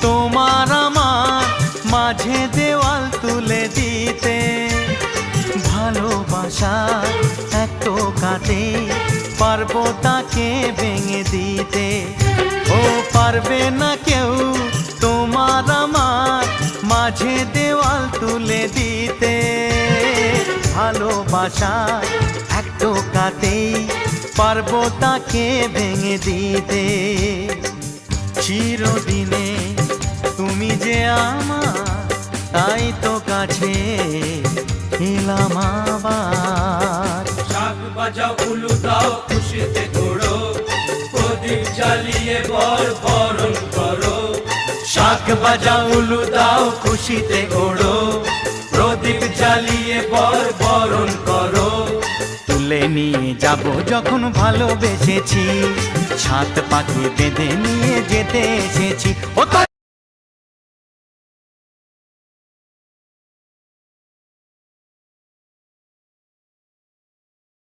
তোমার আমার মাঝে দেওয়াল তুলে দিতে। ভালোবাসা এক টোকাতে পারবো তাকে ভেঙে দিতে। ও পারবে না কেউ তোমার আমার মাঝে দেওয়াল তুলে দিতে। ভালোবাসা এক টোকাতেই পারবো তাকে ভেঙে দিতে। চিরদিনে তুমি যে আমার, তাই তো কাছে এলাম আবার। শাক বাজাও উলু দাও খুশিতে ঘোড়ো, প্রদীপ জ্বালিয়ে বরণ করো। শাক বাজাও উলু দাও খুশিতে ঘোড়ো, প্রদীপ জ্বালিয়ে বরণ করো। তুলে নিয়ে যাব যখন ভালোবেসেছি, ছাদ পাখি বেঁধে নিয়ে যেতে এসেছি। ও